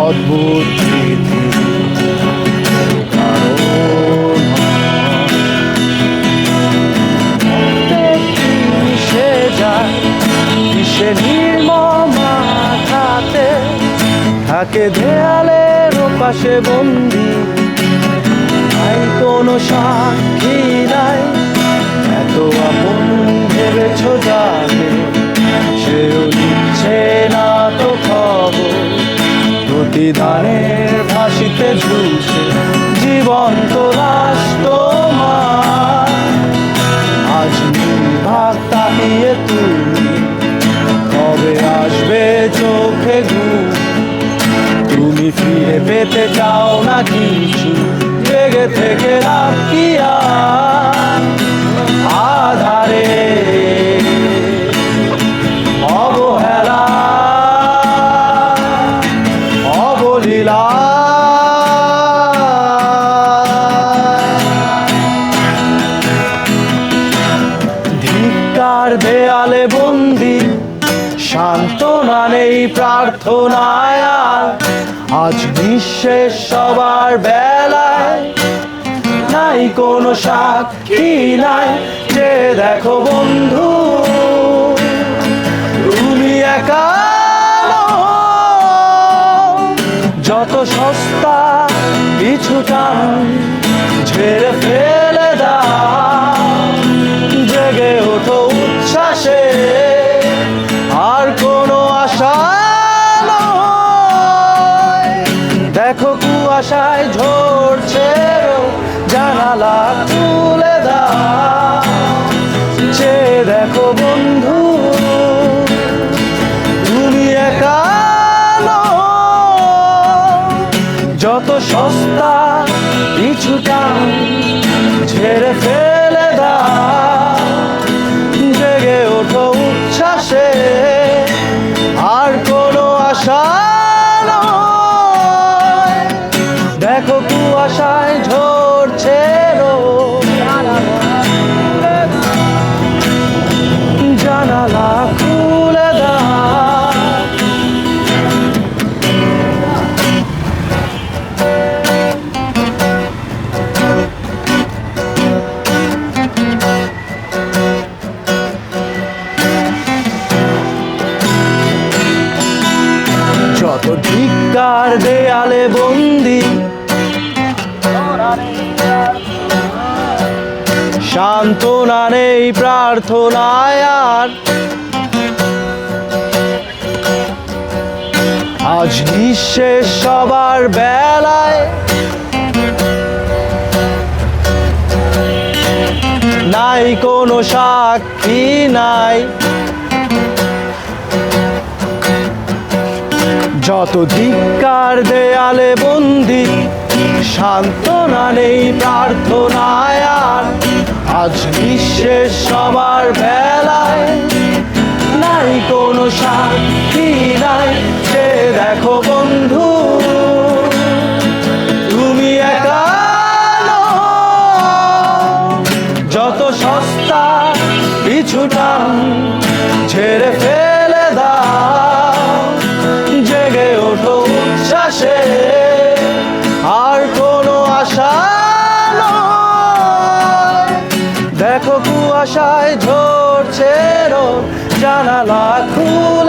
অদ্ভুত মিশে যায় কিসে নির্মম মাথাতে থাকে দেয়ালের পাশে বন্দি, নাই কোনো সাক্ষী নাই, এত আপন ভেবেছ যাবে সেও দিচ্ছে না তো খবর। প্রতিদানের ফাঁসিতে ঝুলছে জীবন্ত লাশ তোমার। আজ নির্বাক তাকিয়ে তুমি কবে আসবে চোখে ঘুম? তুমি ফিরে পেতে চাও না কিছু, জেগে থেকে রাখিয়া আধারে অবহেলা অবলীলা। ধিক্কার দেয়ালে বন্দি, সান্ত্বনা নেই প্রার্থনায় আর। আজ নিঃশেষ সবার বেলায় নাই কোনো সাক্ষী নাই, যে দেখো বন্ধু তুমি একা যত সস্তা কিছুটা ঝেড়ে ফেলে দাও। জেগে ওঠো উচ্ছ্বাসে, আর কোনো আশা নয়। দেখো কুয়াশায় ঝরছে জানালা খুলে দাও। চেয়ে দেখো বন্ধু তুমি একা যত সস্তা কিছুটা ঝেড়ে ফেলে দাও। জেগে ওঠো উচ্ছ্বাসে, আর কোনো আশা নয়। দেখো কুয়াশায় ঝরছে জানালা খুলে দাও। যত ধিক্কার দেয়ালে বন্দি, সান্ত্বনা নেই প্রার্থনায় আর। আজ নিঃশেষ সবার বেলায় নাই কোনো সাক্ষী নাই, যত ধিক্কার দেয়ালে বন্দি, সান্ত্বনা নেই প্রার্থনায় আর। আজ নিঃশেষ সবার বেলায় নাই কোনো সাক্ষী নাই, যে দেখো বন্ধু তুমি একা যত সস্তা কিছুটা ঝেড়ে ফেলে দাও। জেগে ওঠো উচ্ছ্বাসে, আর কোনো আশা নয়। দেখো কুয়াশায় ঝরছে জানালা খুলে